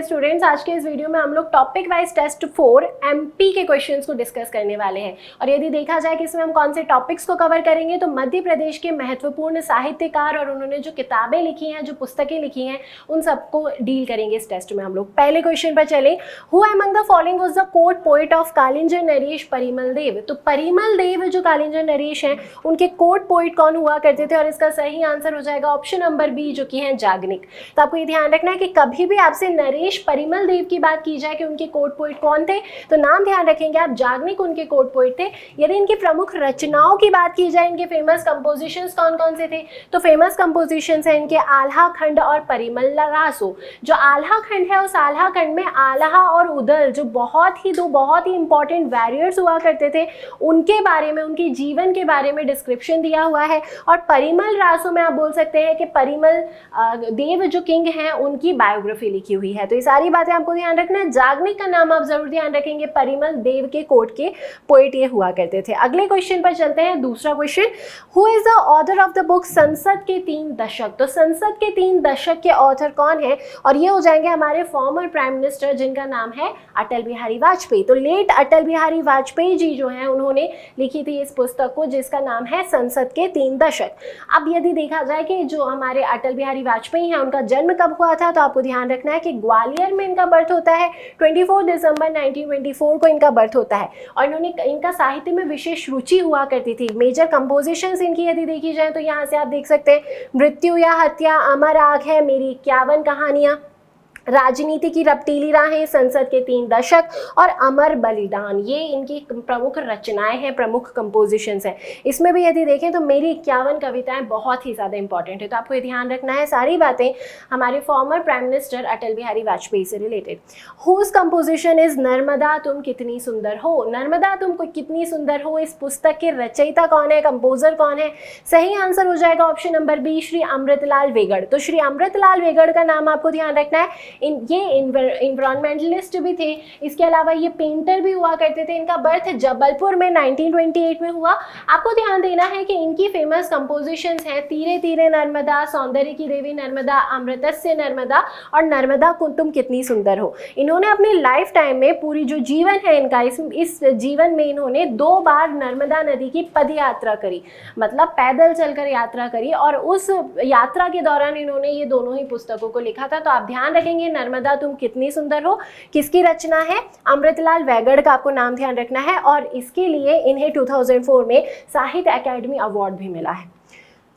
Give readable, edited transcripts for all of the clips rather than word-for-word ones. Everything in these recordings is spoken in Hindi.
स्टूडेंट्स, आज के इस वीडियो में हम लोग टॉपिक वाइज टेस्ट 4 एमपी के क्वेश्चंस को डिस्कस करने वाले हैं। और यदि देखा जाए कि इसमें हम कौन से टॉपिक्स को कवर करेंगे तो मध्य प्रदेश के महत्वपूर्ण साहित्यकार और उन्होंने जो किताबें लिखी हैं, जो पुस्तकें लिखी हैं, उन सबको डील करेंगे इस टेस्ट में हम लोग। पहले क्वेश्चन पर चले, who among the following was the court poet of Kalinjar Naresh Parimal Dev. तो परिमल देव जो कालिंजर नरेश हैं उनके कोर्ट पोएट कौन हुआ करते थे, और इसका सही आंसर हो जाएगा ऑप्शन नंबर बी जो कि है जागनिक। तो आपको ये ध्यान रखना है कि कभी भी आपसे नरेश परिमल देव की बात की जाए कि उनके कोर्ट पोएट कौन थे तो नाम ध्यान रखेंगे आप, जागनिक उनके कोर्ट पोएट थे। यदि इनकी प्रमुख रचनाओं की बात की जाए, इनके फेमस कंपोजिशंस कौन कौन से थे, तो फेमस कंपोजिशंस हैं इनके आल्हा खंड और परिमल रासो। जो आल्हा खंड है उस आल्हा खंड में आल्हा और उदल जो दो बहुत ही इंपॉर्टेंट वैरियर्स हुआ करते थे उनके बारे में, उनके जीवन के बारे में डिस्क्रिप्शन दिया हुआ है। और परिमल रासो में आप बोल सकते हैं कि परिमल देव जो किंग हैं उनकी बायोग्राफी लिखी हुई है। तो ये सारी बातें आपको ध्यान रखना है। जागनिक का नाम आप जरूर ध्यान रखेंगे, परिमल देव के कोर्ट के पोएट ये हुआ करते थे। अगले क्वेश्चन पर चलते हैं, दूसरा question, who is the author of the book संसद के 3 दशक। तो संसद के 3 दशक के ऑथर कौन है, और ये हो जाएंगे हमारे फॉर्मर प्राइम मिनिस्टर जिनका नाम है अटल बिहारी वाजपेयी। तो लेट अटल बिहारी वाजपेयी जी जो हैं उन्होंने लिखी थी इस पुस्तक को जिसका नाम है संसद के 3 दशक। अब यदि देखा जाए कि जो हमारे अटल बिहारी वाजपेयी हैं उनका जन्म कब हुआ था, तो आपको ध्यान रखना है कि ग्वालियर में इनका बर्थ होता है। 24 दिसंबर 1924 को इनका बर्थ होता है। और इनका साहित्य में विशेष रुचि हुआ करती थी। मेजर कंपोजिशंस इनकी यदि देखी जाए तो यहाँ से आप देख सकते हैं, मृत्यु या हत्या, अमर आग है, मेरी 51 कहानियाँ, राजनीति की रपटीली राहें, संसद के 3 दशक और अमर बलिदान, ये इनकी प्रमुख रचनाएं हैं, प्रमुख कंपोजिशंस हैं। इसमें भी यदि देखें तो मेरी 51 कविताएं बहुत ही ज़्यादा इंपॉर्टेंट है। तो आपको ये ध्यान रखना है, सारी बातें हमारे former prime minister Atal Bihari Vajpayee से related. Whose composition is Narmada तुम कितनी सुंदर हो। नर्मदा तुम कितनी सुंदर हो, इस पुस्तक के रचयिता कौन है, कंपोजर कौन है, सही आंसर हो जाएगा option number B Shri Amritlal Vegad. तो श्री अमृतलाल वेगड़ का नाम आपको ध्यान रखना है। ये इन्वायरमेंटलिस्ट भी थे, इसके अलावा ये पेंटर भी हुआ करते थे। इनका बर्थ जबलपुर में 1928 में हुआ। आपको ध्यान देना है कि इनकी फेमस कंपोजिशंस हैं तीरे तीरे नर्मदा, सौंदर्य की देवी नर्मदा, अमृतस्य नर्मदा और नर्मदा तुम कितनी सुंदर हो। इन्होंने अपनी लाइफ टाइम में पूरी जो जीवन है इनका, इस जीवन में इन्होंने 2 बार नर्मदा नदी की पद यात्रा करी, मतलब पैदल चलकर यात्रा करी, और उस यात्रा के दौरान इन्होंने ये दोनों ही पुस्तकों को लिखा था। तो आप ध्यान रखेंगे नर्मदा तुम कितनी सुंदर हो किसकी रचना है, अमृतलाल वेगड़ का आपको नाम ध्यान रखना है। और इसके लिए इन्हें 2004 में साहित्य अकेडमी अवार्ड भी मिला है।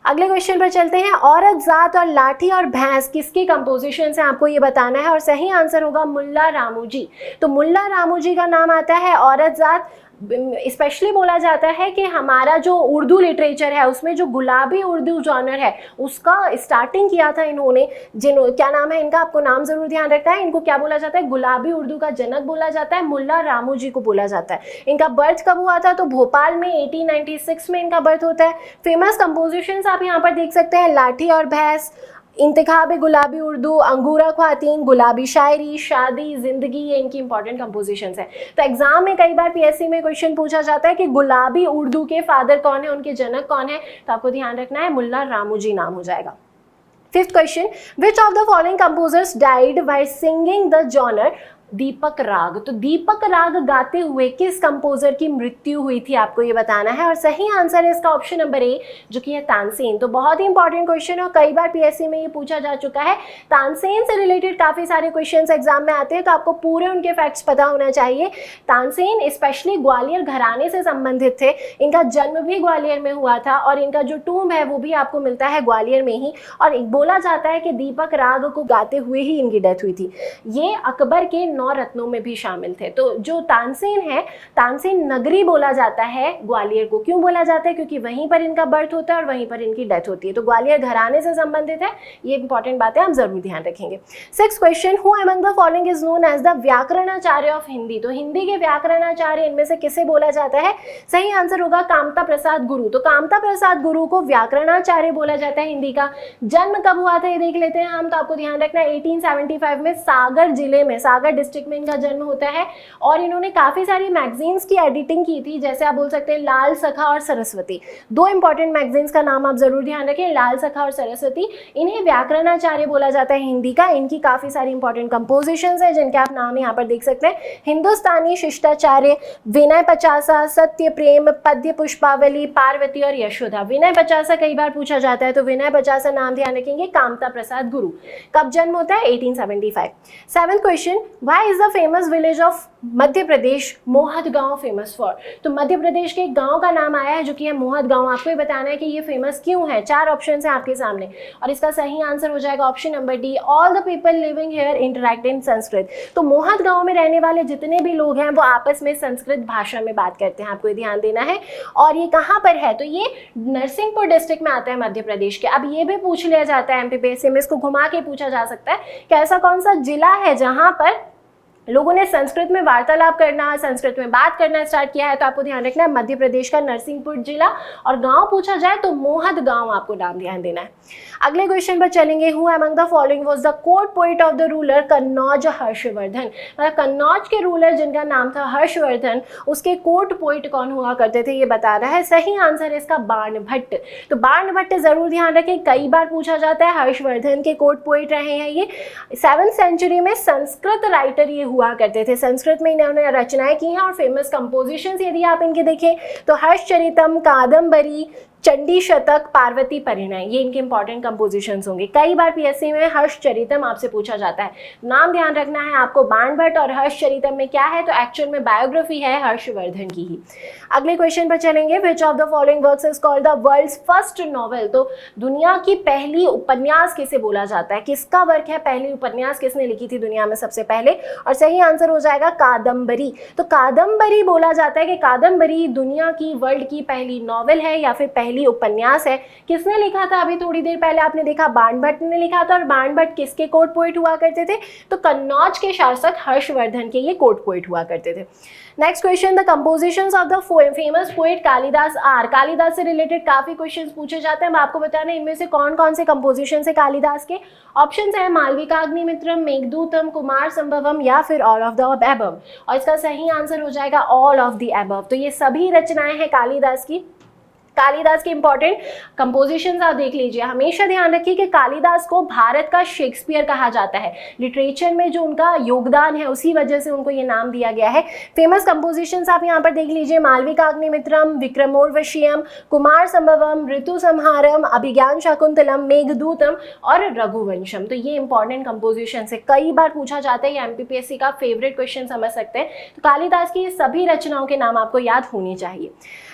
अगले क्वेश्चन पर चलते हैं, औरत जात और लाठी और भैंस किसकी कंपोजिशन है आपको ये बताना है, और सही आंसर होगा मुल्ला रामू जी। तो मुल्ला रामू जी का नाम आता है। औरत जात स्पेशली बोला जाता है कि हमारा जो उर्दू लिटरेचर है उसमें जो गुलाबी उर्दू जॉनर है उसका स्टार्टिंग किया था इन्होंने। क्या नाम है इनका, आपको नाम जरूर ध्यान रखना है। इनको क्या बोला जाता है, गुलाबी उर्दू का जनक बोला जाता है, मुल्ला रामू जी को बोला जाता है। इनका बर्थ कब हुआ था, तो भोपाल में 1896 में इनका बर्थ होता है। फेमस कंपोजिशंस आप यहाँ पर देख सकते हैं, लाठी और भैंस, इंतखाब गुलाबी उर्दू, अंगूरा ख्वातीन, गुलाबी शायरी, शादी, जिंदगी, ये इनकी इंपॉर्टेंट कंपोजिशंस हैं। तो एग्जाम में कई बार पीएससी में क्वेश्चन पूछा जाता है कि गुलाबी उर्दू के फादर कौन है, उनके जनक कौन है, तो आपको ध्यान रखना है मुल्ला रामू जी नाम हो जाएगा। 5th question, which of the following composers died while singing the genre Deepak Raag. तो दीपक राग गाते हुए किस कंपोजर की मृत्यु हुई थी आपको ये बताना है, और सही आंसर है इसका ऑप्शन नंबर ए जो कि है तानसेन। तो बहुत ही इंपॉर्टेंट क्वेश्चन है और कई बार पीएससी में ये पूछा जा चुका है। तानसेन से रिलेटेड काफ़ी सारे क्वेश्चंस एग्जाम में आते हैं, तो आपको पूरे उनके फैक्ट्स पता होना चाहिए। तानसेन स्पेशली ग्वालियर घराने से संबंधित थे। इनका जन्म भी ग्वालियर में हुआ था और इनका जो टूम है वो भी आपको मिलता है ग्वालियर में ही। और बोला जाता है कि दीपक राग को गाते हुए ही इनकी डेथ हुई थी। ये अकबर के 9 रत्नों में भी शामिल थे। तो जो तानसेन है, तानसेन नगरी बोला जाता है ग्वालियर को। क्यों बोला जाता है, क्योंकि वहीं पर इनका बर्थ होता है और वहीं पर इनकी डेथ होती है। तो ग्वालियर घराने से संबंधित है, ये इंपॉर्टेंट बातें आप जरूर ध्यान रखेंगे। 6th question, who among the following is known as the Vyakaranacharya of Hindi. तो हिंदी के व्याकरणाचार्य इनमें से किसे बोला जाता है, सही आंसर होगा कामता प्रसाद गुरु। तो कामता प्रसाद गुरु को व्याकरणाचार्य बोला जाता है हिंदी का। जन्म कब हुआ था ये देख लेते हैं हम। तो आपको ध्यान रखना है 1875 में सागर जिले में, सागर डिस्ट्रिक्ट डिस्ट्रिक्ट में इनका जन्म होता है और इन्होंने काफ़ी सारी मैगजीन्स की एडिटिंग की थी, जैसे आप बोल सकते हैं लाल सखा और सरस्वती। दो इंपॉर्टेंट मैगजीन्स का नाम आप जरूर ध्यान रखें, लाल सखा और सरस्वती। इन्हें व्याकरणाचार्य बोला जाता है हिंदी का। इनकी काफ़ी सारी इंपॉर्टेंट कंपोजिशंस हैं जिनके आप नाम यहाँ पर देख सकते हैं, हिंदुस्तानी शिष्टाचार्य, विनय पचासा, सत्य प्रेम, पद्य पुष्पावली, पार्वती और यशोदा। विनय पचासा कई बार पूछा जाता है, तो विनय पचासा नाम ध्यान रखेंगे, कामता प्रसाद गुरु। कब जन्म होता है? 1875। Seventh question, why is the famous village of Madhya Pradesh Mohat Gaon famous for? तो मध्य प्रदेश के एक गांव का नाम आया है जो कि है मोहत गांव। आपको ये बताना है कि ये फेमस क्यों है। 4 ऑप्शन है आपके सामने और इसका सही आंसर हो जाएगा option number D, all the people living here interact in Sanskrit. तो मोहत गांव में रहने वाले जितने भी लोग हैं वो आपस में संस्कृत भाषा में बात करते हैं, आपको ये ध्यान देना है। और ये कहाँ पर है? तो ये नरसिंहपुर डिस्ट्रिक्ट में आता है मध्य प्रदेश के। अब ये भी पूछ लिया जाता है एमपीपीएससी में, इसको घुमा के पूछा जा सकता है कि ऐसा कौन सा जिला है जहां पर लोगों ने संस्कृत में वार्तालाप करना, संस्कृत में बात करना स्टार्ट किया है। तो आपको ध्यान रखना है मध्य प्रदेश का नरसिंहपुर जिला, और गांव पूछा जाए तो मोहत गांव आपको नाम ध्यान देना है। अगले क्वेश्चन पर चलेंगे, who among the following was the court poet of the ruler Kannauj Harshvardhan? मतलब कन्नौज के रूलर जिनका नाम था हर्षवर्धन, उसके कोर्ट पोएट कौन हुआ करते थे ये बता रहा है। सही आंसर है इसका बाणभट्ट। तो बाणभट्ट जरूर ध्यान रखें, कई बार पूछा जाता है। हर्षवर्धन के कोर्ट पोएट रहे हैं ये। 7th सेंचुरी में संस्कृत राइटर ये हुआ करते थे, संस्कृत में इन्होंने रचनाएं की हैं और फेमस कंपोजिशंस यदि आप इनके देखें तो हर्षचरितम, कादम्बरी, चंडी शतक, पार्वती परिणय, ये इनके इंपॉर्टेंट कंपोजिशंस होंगे। कई बार पीएससी में हर्षचरितम आपसे पूछा जाता है, नाम ध्यान रखना है आपको बाणभट्ट। और हर्षचरितम में क्या है? तो एक्चुअल में बायोग्राफी है हर्षवर्धन की ही। अगले क्वेश्चन पर चलेंगे, which of the following works is called the world's first novel? तो दुनिया की पहली उपन्यास किसे बोला जाता है? किसका वर्क है? पहली उपन्यास किसने लिखी थी दुनिया में सबसे पहले? और सही आंसर हो जाएगा कादम्बरी। तो कादम्बरी बोला जाता है कि कादम्बरी दुनिया की, वर्ल्ड की पहली नॉवेल है या फिर पहली उपन्यास है। किसने लिखा था? अभी थोड़ी देर पहले आपने देखा बाणभट्ट ने लिखा था। और बाणभट्ट किसके कोर्ट पोएट हुआ करते थे? तो कन्नौज के शासक हर्षवर्धन के ये कोर्ट पोएट हुआ करते थे। Next question, the compositions of the famous poet Kalidas are? Kalidas से रिलेटेड काफी क्वेश्चंस पूछे जाते हैं, मैं आपको बताना है इनमें से कौन कौन से कंपोजिशंस है कालिदास के। ऑप्शंस है मालविकाग्निमित्रम, मेघदूतम, कुमार संभवम या फिर ऑल ऑफ द अबव। और इसका सही आंसर हो जाएगा ऑल ऑफ द अबव। तो ये सभी रचनाएं हैं कालिदास की। कालिदास के इंपॉर्टेंट कंपोजिशंस आप देख लीजिए। हमेशा ध्यान रखिए कि कालिदास को भारत का शेक्सपियर कहा जाता है। लिटरेचर में जो उनका योगदान है उसी वजह से उनको ये नाम दिया गया है। फेमस कंपोजिशंस आप यहाँ पर देख लीजिए, मालविकाग्निमित्रम, विक्रमोर्वशीयम, कुमार संभवम, ऋतु संहारम, अभिज्ञान शाकुंतलम, मेघदूतम और रघुवंशम। तो ये इंपॉर्टेंट कंपोजिशन है, कई बार पूछा जाता है, ये एमपीपीएससी का फेवरेट क्वेश्चन समझ सकते हैं। तो कालिदास की ये सभी रचनाओं के नाम आपको याद होने चाहिए।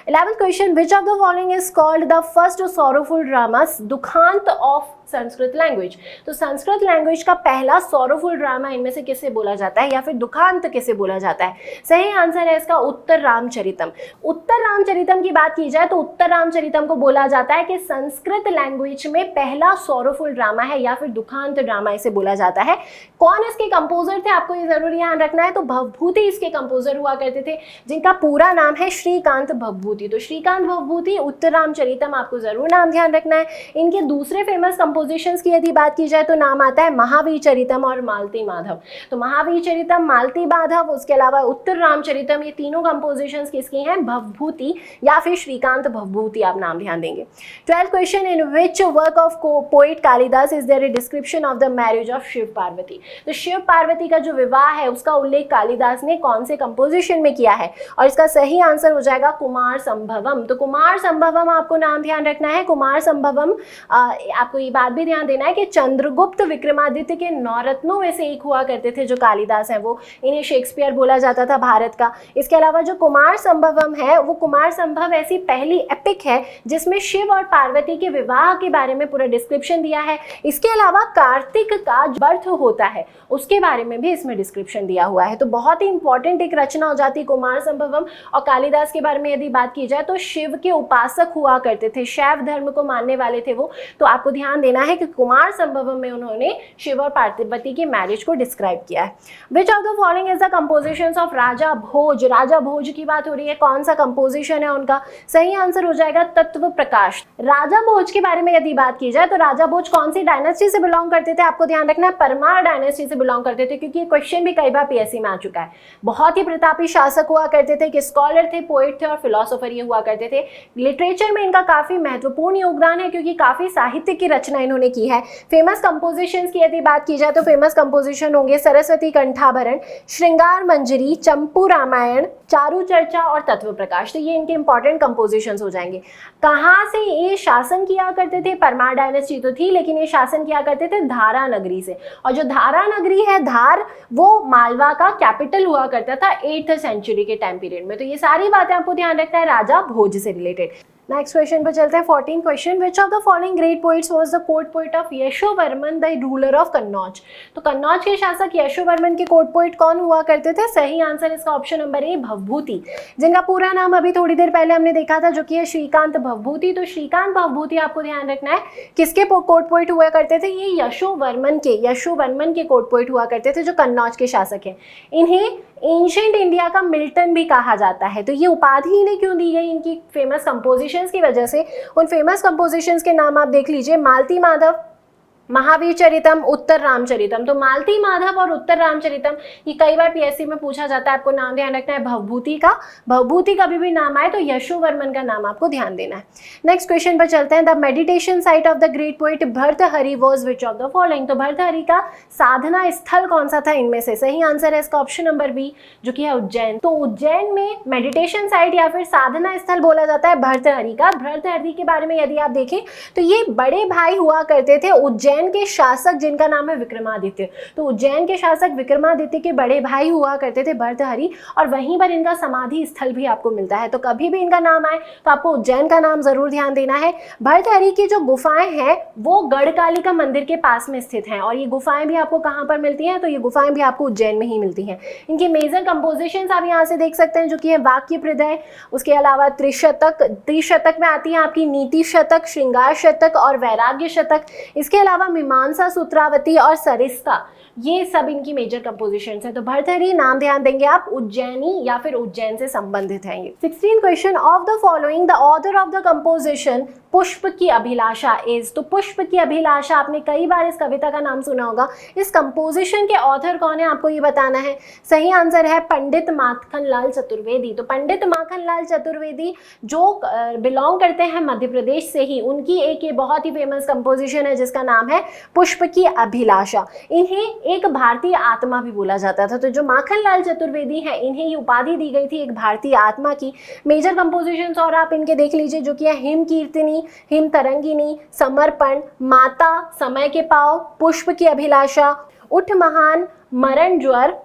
11th question, which of the following is called the first sorrowful dramas dukhant of Sanskrit language? तो संस्कृत लैंग्वेज का पहला सॉरोफुल ड्रामा इनमें से किसे बोला जाता है या फिर दुखांत किसे बोला जाता है? सही आंसर है इसका उत्तर रामचरितम। उत्तर रामचरितम की बात की जाए तो उत्तर रामचरितम को बोला जाता है कि संस्कृत लैंग्वेज में पहला सॉरोफुल ड्रामा है या फिर दुखांत ड्रामा इसे बोला जाता है। कौन इसके कंपोजर थे आपको ये जरूर ध्यान रखना है। तो भवभूति इसके कंपोजर हुआ करते थे, जिनका पूरा नाम है श्रीकांत भवभूति। तो श्रीकांत भवभूति, उत्तर रामचरितम आपको जरूर नाम ध्यान रखना है। इनके दूसरे फेमस कंपोजिशंस की यदि बात की जाए तो नाम आता है महावीर चरितम और मालती माधव। तो महावीर चरितम, मालती माधव, उसके अलावा उत्तर रामचरितम, ये तीनों कंपोजिशंस किसकी हैं? भवभूति या फिर श्रीकांत भवभूति आप नाम ध्यान देंगे। 12th question, in which work of poet Kalidas is there a description of the marriage of Shiv Parvati? तो शिव पार्वती का जो विवाह है उसका उल्लेख कालिदास ने कौन से कंपोजिशन में किया है? और इसका सही आंसर हो जाएगा कुमार संभवम। तो कुमार संभवम आपको नाम ध्यान रखना है। कुमार संभवम, आपको ये बात भी ध्यान देना है कि चंद्रगुप्त विक्रमादित्य के 9 रत्नों में से एक हुआ करते थे जो कालिदास है वो। इन्हें शेक्सपियर बोला जाता था भारत का। इसके अलावा जो कुमार संभवम है वो कुमार संभव ऐसी पहली एपिक है जिसमें शिव और पार्वती के विवाह के बारे में पूरा डिस्क्रिप्शन दिया है। इसके अलावा कार्तिक का बर्थ होता है उसके बारे में भी इसमें डिस्क्रिप्शन दिया हुआ है। तो बहुत ही इंपॉर्टेंट एक रचना हो जाती है कुमार संभवम। और कालिदास के बारे में यदि बात की जाए तो शिव के उपासक हुआ करते थे, शैव धर्म को मानने वाले थे वो, तो आपको ध्यान देना है कि कुमार संभवम में उन्होंने शिव और पार्वती की मैरिज को डिस्क्राइब किया है। Which of the following is the compositions of Raja Bhoj? Raja Bhoj की बात हो रही है, कौन सा कंपोजिशन है उनका? सही आंसर हो जाएगा तत्व प्रकाश। राजा भोज के बारे में यदि बात की जाए तो राजा भोज कौन सी डायनेस्टी से बिलोंग करते थे? आपको ध्यान रखना है परमार डायनेस्टी से बिलोंग करते थे, क्योंकि ये क्वेश्चन भी कई बार पीएससी में आ चुका है। बहुत ही प्रतापी शासक हुआ करते थे, कि स्कॉलर थे, पोएट थे और फिलोसोफर ये हुआ करते थे। लिटरेचर में इनका काफी महत्वपूर्ण योगदान है, क्योंकि काफी साहित्य की रचना इन्होंने की है। फेमस कंपोजिशंस की यदि बात की जाए तो फेमस कंपोजिशन होंगे सरस्वती कंठाभरण, श्रृंगार मंजरी, चंपू रामायण, चारु चर्चा और तत्व प्रकाश। तो ये इनके इंपॉर्टेंट कंपोजिशंस हो जाएंगे। कहाँ से ये शासन किया करते थे? परमार डायनेस्टी तो थी, लेकिन ये शासन किया करते थे धारा नगरी से, और जो धारा नगरी है धार, वो मालवा का कैपिटल हुआ करता था 8th सेंचुरी के टाइम पीरियड में। तो ये सारी बातें आपको ध्यान रखना है राजा भोज से रिलेटेड। नेक्स्ट क्वेश्चन पर चलते हैं। 14 question, which of the following great poets was the court poet of Yashovarman the ruler of Kannauj? तो कन्नौज के शासक यशोवर्मन के कोर्ट पोइट कौन हुआ करते थे? सही आंसर इसका ऑप्शन नंबर ए भवभूति, जिनका पूरा नाम अभी थोड़ी देर पहले हमने देखा था, जो कि है श्रीकांत भवभूति। तो श्रीकांत भवभूति आपको ध्यान रखना है किसके कोर्ट पोइट हुआ करते थे? ये यशोवर्मन के कोर्ट पोइट हुआ करते थे, जो कन्नौज के शासक हैं। इन्हें एंशिएंट इंडिया का मिल्टन भी कहा जाता है। तो ये उपाधि इन्हें क्यों दी गई? इनकी फेमस कंपोजिशंस की वजह से। उन फेमस कंपोजिशंस के नाम आप देख लीजिए, मालती माधव, महावीर चरितम, उत्तर रामचरितम। तो मालती माधव और उत्तर रामचरितम ये कई बार पीएससी में पूछा जाता है, आपको नाम ध्यान रखना है भवभूति का। भवभूति का भी नाम आए तो यशोवर्मन का नाम आपको ध्यान देना है। नेक्स्ट क्वेश्चन पर चलते हैं। The meditation site of the great poet Bhartruhari was which of the following? तो भर्तहरि का साधना स्थल कौन सा था इनमें से? सही आंसर है इसका ऑप्शन नंबर बी, जो कि है उज्जैन। तो उज्जैन में मेडिटेशन साइट या फिर साधना स्थल बोला जाता है भर्तहरि का। भर्तहरि के बारे में यदि आप देखें तो ये बड़े भाई हुआ करते थे उज्जैन के शासक, जिनका नाम है विक्रमादित्य। तो उज्जैन के शासक विक्रमादित्य के बड़े भाई हुआ करते थे भर्तहरि, और वहीं पर इनका समाधि स्थल भी आपको मिलता है। तो कभी भी इनका नाम आए तो आपको उज्जैन का नाम जरूर ध्यान देना है। भर्तहरि की जो गुफाएं हैं वो गढ़कालिका मंदिर के पास में स्थित हैं, और ये गुफाएं भी आपको कहाँ पर मिलती हैं? तो ये गुफाएं भी आपको उज्जैन में ही मिलती हैं। इनकी मेजर कंपोजिशंस आप यहाँ से देख सकते हैं, जो कि है वाक्य प्रदय, उसके अलावा त्रिशतक में आती है आपकी नीति शतक, श्रृंगार शतक और वैराग्य शतक। इसके अलावा मीमांसा, सूत्रावती और सरिस्ता, ये सब इनकी मेजर कंपोजिशंस हैं। तो भर्तहरि नाम ध्यान देंगे आप, उज्जैनी या फिर उज्जैन से संबंधित है ये। 16 question, of the following the author of the composition पुष्प की अभिलाषा इज? तो पुष्प की अभिलाषा, आपने कई बार इस कविता का नाम सुना होगा। इस कंपोजिशन के ऑथर कौन है आपको ये बताना है। सही आंसर है पंडित माखनलाल चतुर्वेदी। तो पंडित माखनलाल चतुर्वेदी जो बिलोंग करते हैं मध्य प्रदेश से ही, उनकी एक ये बहुत ही फेमस कंपोजिशन है जिसका नाम है पुष्प की अभिलाषा। इन्हें एक भारतीय आत्मा भी बोला जाता था। तो जो माखनलाल चतुर्वेदी हैं, इन्हें ये उपाधि दी गई थी एक भारतीय आत्मा की। मेजर कंपोजिशंस और आप इनके देख लीजिए, जो कि है हिम कीर्तनी, हिम तरंगिनी, समर्पण, माता, समय के पाव, पुष्प की अभिलाषा, उठ महान, मरण ज्वर,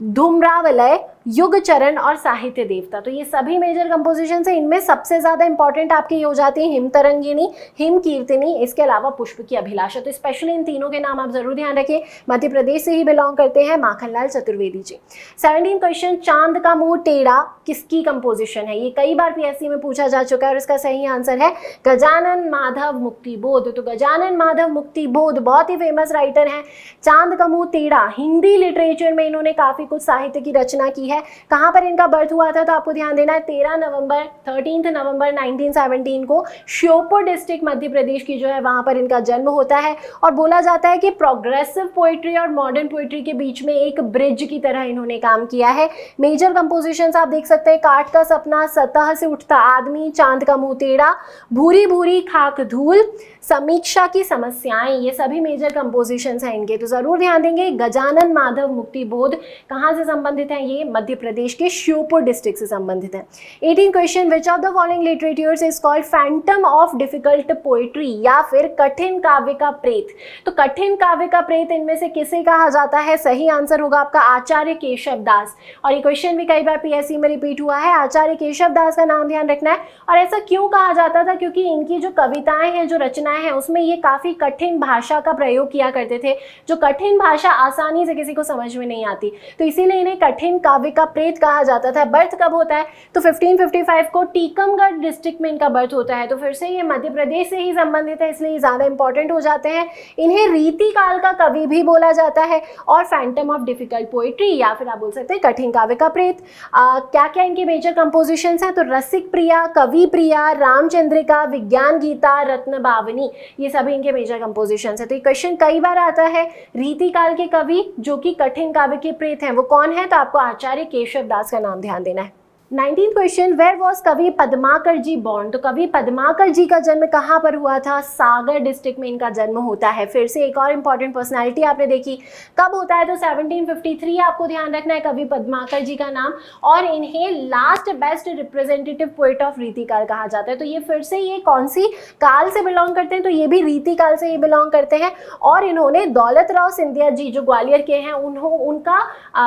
धूम्रावलय, युग चरण और साहित्य देवता। तो ये सभी मेजर कंपोजिशन है। इनमें सबसे ज्यादा इंपॉर्टेंट आपकी ये हो जाती है हिम तरंगिनी, हिम कीर्तनी, इसके अलावा पुष्प की अभिलाषा। तो स्पेशली इन तीनों के नाम आप जरूर ध्यान रखें, मध्य प्रदेश से ही बिलोंग करते हैं माखनलाल चतुर्वेदी जी। 17 क्वेश्चन, चांद का मुंह टेढ़ा किसकी कंपोजिशन है? ये कई बार पीएससी में पूछा जा चुका है और इसका सही आंसर है गजानन माधव मुक्तिबोध। तो गजानन माधव मुक्तिबोध बहुत ही फेमस राइटर हैं। चांद का मुंह टेढ़ा, हिंदी लिटरेचर में इन्होंने काफी कुछ साहित्य की रचना की है। कहां पर इनका बर्थ हुआ था? तो आपको ध्यान देना है 13 नवंबर 1917 को श्योपुर डिस्ट्रिक्ट मध्य प्रदेश की जो है वहां पर इनका जन्म होता है। और बोला जाता है कि प्रोग्रेसिव पोइट्री और मॉडर्न पोइट्री के बीच में एक ब्रिज की तरह इन्होंने काम किया है। मेजर कंपोजिशंस आप देख सकते हैं, काठ का सपना, सतह से उठता आदमी, चांद का मुंह टेढ़ा, भूरी भूरी खाक धूल, समीक्षा की समस्याएं, ये सभी मेजर कंपोजिशंस हैं इनके। तो जरूर ध्यान देंगे गजानन माधव मुक्तिबोध कहां से संबंधित है? ये मध्य प्रदेश के श्योपुर डिस्ट्रिक्ट से संबंधित है। 18 question, which of the following literatures is called Phantom of difficult poetry या फिर कठिन काव्य का प्रेत? तो कठिन काव्य का प्रेत इनमें से किसे कहा जाता है? सही आंसर होगा आपका आचार्य केशव दास। और ये क्वेश्चन भी कई बार पीएससी में रिपीट हुआ है, आचार्य केशव दास का नाम ध्यान रखना है। और ऐसा क्यों कहा जाता था? क्योंकि इनकी जो कविताएं हैं, जो रचनाएं हैं, उसमें ये काफी कठिन भाषा का प्रयोग किया करते थे, जो कठिन भाषा आसानी से किसी को समझ में नहीं आती। तो इसीलिए इन्हें कठिन काव्य का प्रेत कहा जाता था। बर्थ कब होता है तो 1555 को टीकमगढ़ डिस्ट्रिक्ट में इनका बर्थ होता है। तो फिर से ये मध्य प्रदेश से ही संबंधित है, इसलिए ज़्यादा इंपॉर्टेंट हो जाते हैं। इन्हें रीति काल का कवि भी बोला जाता है और फैंटम ऑफ डिफिकल्ट पोइट्री या फिर आप बोल सकते हैं कठिन काव्य का प्रेत। क्या क्या इनके मेजर कंपोजिशंस हैं तो रसिक प्रिया, कवि प्रिया, रामचंद्रिका, विज्ञान गीता, रत्न बावनी, ये सभी इनके मेजर कंपोजिशंस हैं। तो ये क्वेश्चन कई बार आता है। रीति काल के कवि जो कि कठिन काव्य के प्रेत हैं वो कौन है, तो आपको आचार्य केशव दास का नाम ध्यान देना है। 19th क्वेश्चन, वेयर वॉज कवि पद्माकर जी बॉर्न। तो कवि पद्माकर जी का जन्म कहाँ पर हुआ था, सागर डिस्ट्रिक्ट में इनका जन्म होता है। फिर से एक और इंपॉर्टेंट पर्सनालिटी आपने देखी, कब होता है तो 1753 आपको ध्यान रखना है कवि पद्माकर जी का नाम, और इन्हें last best representative poet of रीति काल कहा जाता है। तो ये फिर से ये कौन सी काल से बिलोंग करते हैं, तो ये भी रीति काल से ही बिलोंग करते हैं। और इन्होंने दौलत राव सिंधिया जी जो ग्वालियर के हैं उनका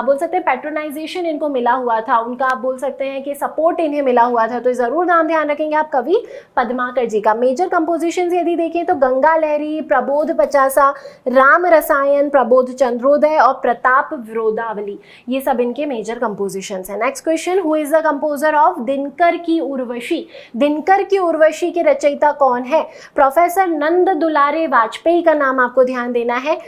बोल सकते हैं पैट्रोनाइजेशन इनको मिला हुआ था, उनका आप बोल सकते हैं कि सपोर्ट इन्हें मिला हुआ था। तो जरूर नाम ध्यान रखेंगे आप कवि पद्माकर जी का। मेजर कंपोजिशंस यदि देखें तो गंगा लहरी, प्रबोध पचासा, राम रसायन, प्रबोध चंद्रोदय और प्रताप विरोधावली, ये सब इनके मेजर कंपोजिशंस हैं। Next question, who is the composer of Dinkar की उर्वशी। दिनकर की उर्वशी के रचयिता कौन है, प्रोफेसर नंद दुलारे वाजपेयी का नाम आपको ध्यान देना है।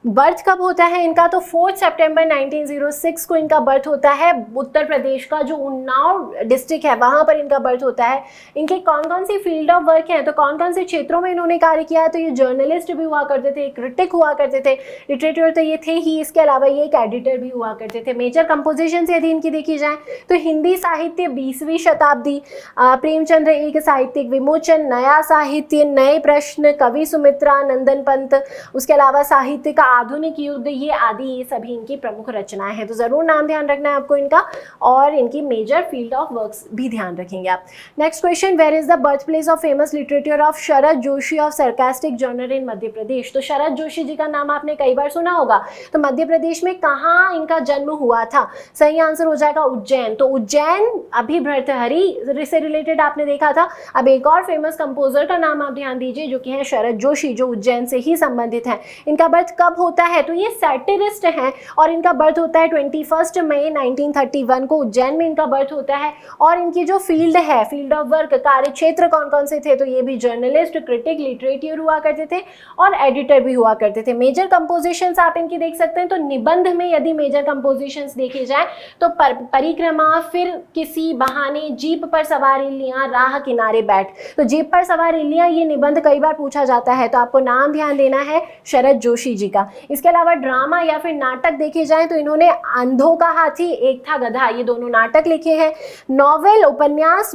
बर्थ कब होता है इनका तो 4 सितंबर 1906 को इनका बर्थ होता है। उत्तर प्रदेश का जो उन्नाव डिस्ट्रिक्ट है वहाँ पर इनका बर्थ होता है। इनके कौन कौन सी फील्ड ऑफ वर्क हैं तो कौन कौन से क्षेत्रों में इन्होंने कार्य किया है, तो ये जर्नलिस्ट भी हुआ करते थे, क्रिटिक हुआ करते थे, लिटरेचर तो ये थे ही, इसके अलावा ये एक एडिटर भी हुआ करते थे। मेजर कंपोजिशन यदि इनकी देखी जाए तो हिंदी साहित्य 20वीं शताब्दी, प्रेमचंद्र एक साहित्यिक विमोचन, नया साहित्य, नए प्रश्न, कवि सुमित्रा, नंदन पंत, उसके अलावा साहित्य का आधुनिक युद्ध, ये आदि, ये सभी इनकी प्रमुख रचनाएं हैं। तो जरूर नाम ध्यान रखना है आपको इनका, और इनकी मेजर फील्ड ऑफ वर्क्स भी ध्यान रखेंगे आप। Next question, where is the birth place of famous literature of Sharad Joshi of sarcastic genre in Madhya Pradesh. तो शरद जोशी जी का नाम आपने कई बार सुना होगा, तो मध्य प्रदेश में कहाँ इनका जन्म हुआ था, सही आंसर हो जाएगा उज्जैन। तो उज्जैन अभी भर्तृहरि से रिलेटेड आपने देखा था। अब एक और फेमस कंपोजर का नाम आप ध्यान दीजिए जो कि है शरद जोशी, जो उज्जैन से ही संबंधित है। इनका बर्थ कब होता है तो ये सैटिरिस्ट हैं और इनका बर्थ होता है 21 मई 1931 को, उज्जैन में इनका बर्थ होता है। और इनकी जो फील्ड है, फील्ड ऑफ वर्क, कार्य क्षेत्र कौन कौन से थे तो ये भी जर्नलिस्ट, क्रिटिक, लिटरेटर हुआ करते थे और एडिटर भी हुआ करते थे। मेजर कंपोजिशंस आप इनकी देख सकते हैं। तो निबंध में यदि मेजर कंपोजिशंस देखे जाए तो परिक्रमा, फिर किसी बहाने, जीप पर सवार इल्लियां, राह किनारे बैठ। तो जीप पर सवार इल्लियां ये निबंध कई बार पूछा जाता है, तो आपको नाम ध्यान देना है शरद जोशी जी का। इसके अलावा ड्रामा या फिर नाटक देखे जाएं तो इन्होंने अंधों का हाथी, एक था गधा, ये दोनों नाटक लिखे हैं। नॉवेल, उपन्यास,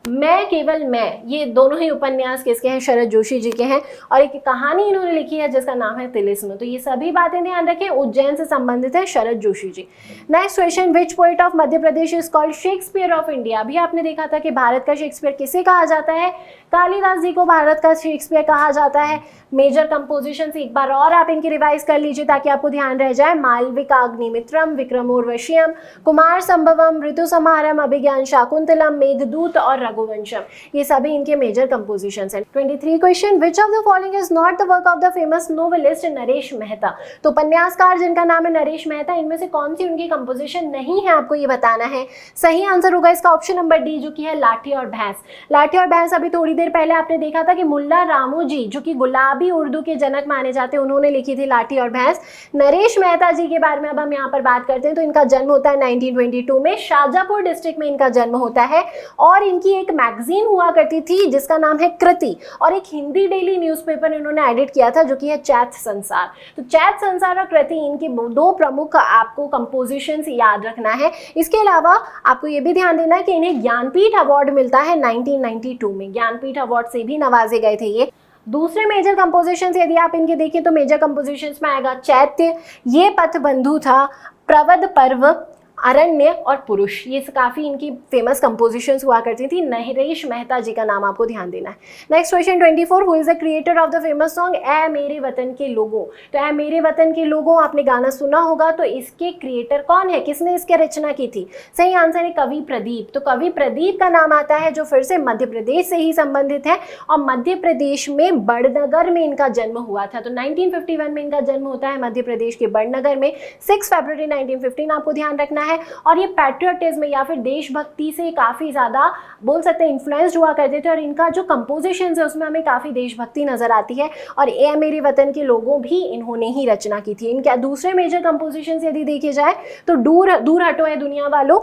मैं केवल मैं, ये दोनों ही उपन्यास किसके हैं, शरद जोशी जी के हैं। और एक कहानी इन्होंने लिखी है जिसका नाम है तिलिस्म। तो ये सभी बातें ध्यान रखें, उज्जैन से संबंधित है Sharad Joshi ji. Next question, which poet of Madhya Pradesh is called Shakespeare of India. अभी आपने देखा था कि भारत का शेक्सपियर किसे कहा जाता है, कालिदास जी को भारत का शेक्सपियर कहा जाता है। मेजर कंपोजिशन एक बार और आप इनकी रिवाइज कर लीजिए ताकि आपको ध्यान रह जाए। मालविकाग्निमित्रम, विक्रमोर्वशीयम, कुमार संभवम, ऋतु समारम, अभिज्ञान शाकुंतलम, मेघदूत और रघुवंशम, ये सभी इनके मेजर कंपोजिशंस हैं। 23 question, which of the following is not the work of the famous novelist Naresh Mehta. तो उपन्यासकार जिनका नाम है नरेश मेहता, इनमें से कौन सी उनकी कंपोजिशन नहीं है, आपको ये बताना है। सही आंसर होगा इसका ऑप्शन नंबर डी, जो कि है लाठी और भैंस। लाठी और भैंस अभी थोड़ी देर पहले आपने देखा था कि मुल्ला रामू जी, जो कि गुलाबी उर्दू के जनक माने जाते हैं, उन्होंने लिखी थी लाठी और भैंस। नरेश मेहता जी के बारे में अब हम यहाँ पर बात करते हैं। तो इनका जन्म होता है 1922 में, शाजापुर डिस्ट्रिक्ट में इनका जन्म होता है। और इनकी एक मैगजीन हुआ करती थी जिसका नाम है कृति, और एक हिंदी डेली न्यूज़पेपर इन्होंने एडिट किया था जो कि है चैत संसार। तो चैत संसार और कृति, इनकी दो प्रमुख आपको कंपोजिशंस याद रखना है। इसके अलावा आपको ये भी ध्यान देना है कि इन्हें ज्ञानपीठ अवार्ड मिलता है 1992 में, ज्ञानपीठ अवार्ड से भी नवाजे गए थे ये। दूसरे मेजर कंपोजिशंस यदि आप इनके देखें तो मेजर कंपोजिशंस में आएगा चैत्य, ये पथ बंधु था, प्रवद पर्व, अरण्य और पुरुष, ये काफ़ी इनकी फेमस कंपोजिशंस हुआ करती थी। नरेश मेहता जी का नाम आपको ध्यान देना है। Next question 24, who is the creator of the famous song ए मेरे वतन के लोगों। तो ए मेरे वतन के लोगों आपने गाना सुना होगा, तो इसके क्रिएटर कौन है, किसने इसकी रचना की थी। सही आंसर है कवि प्रदीप। तो कवि प्रदीप का नाम आता है जो फिर से मध्य प्रदेश से ही संबंधित है, और मध्य प्रदेश में बड़नगर में इनका जन्म हुआ था। तो 1951 में इनका जन्म होता है मध्य प्रदेश के बड़नगर में। 6 फरवरी 1915 आपको ध्यान रखना है। है और ये पैट्रियटिज्म या फिर देशभक्ति से काफ़ी ज़्यादा बोल सकते हैं इन्फ्लुएंस्ड हुआ करते थे और इनका जो कंपोजिशंस है उसमें हमें काफ़ी देशभक्ति नज़र आती है और ए मेरे वतन के लोगों भी इन्होंने ही रचना की थी। इनके दूसरे मेजर कंपोजिशंस यदि देखे जाए तो दूर दूर हटो है दुनिया वालों,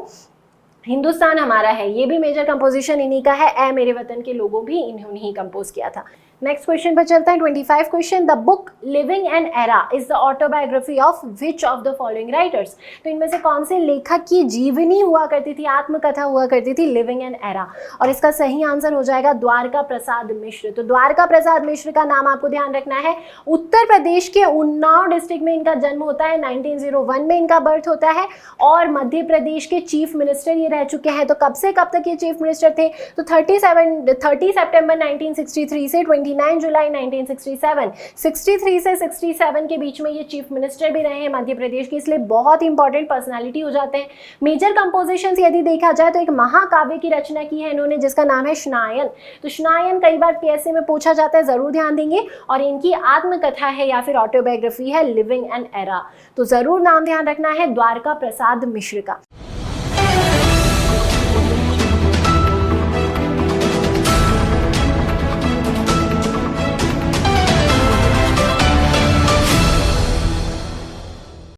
हिंदुस्तान हमारा है, ये भी मेजर कंपोजिशन इन्हीं का है। ए मेरे वतन के लोगों भी इन्होंने ही कंपोज किया था। नेक्स्ट क्वेश्चन पर चलता है 25 question. The book living an era is the autobiography of which of the following writers. तो इनमें से कौन से लेखक की जीवनी हुआ करती थी, आत्मकथा हुआ करती थी लिविंग एन एरा, और इसका सही आंसर हो जाएगा द्वारका प्रसाद मिश्र। तो द्वारका प्रसाद मिश्र का नाम आपको ध्यान रखना है। उत्तर प्रदेश के उन्नाव डिस्ट्रिक्ट में इनका जन्म होता है, 1901 में इनका बर्थ होता है और मध्य प्रदेश के चीफ मिनिस्टर ये रह चुके हैं। तो कब से कब तक ये चीफ मिनिस्टर थे, तो 30 सितंबर 1963 से 29 जुलाई 1967, 63 से 67 के बीच में ये चीफ मिनिस्टर भी रहे हैं मध्य प्रदेश के, इसलिए बहुत इंपॉर्टेंट पर्सनालिटी हो जाते हैं। मेजर कंपोजिशंस यदि देखा जाए तो एक महाकाव्य की रचना की है इन्होंने जिसका नाम है शनायन। तो शनायन कई बार पीएससी में पूछा जाता है, जरूर ध्यान देंगे, और इनकी आत्मकथा है या फिर ऑटोबायोग्राफी है लिविंग एन एरा। तो जरूर नाम ध्यान रखना है द्वारका प्रसाद मिश्र का।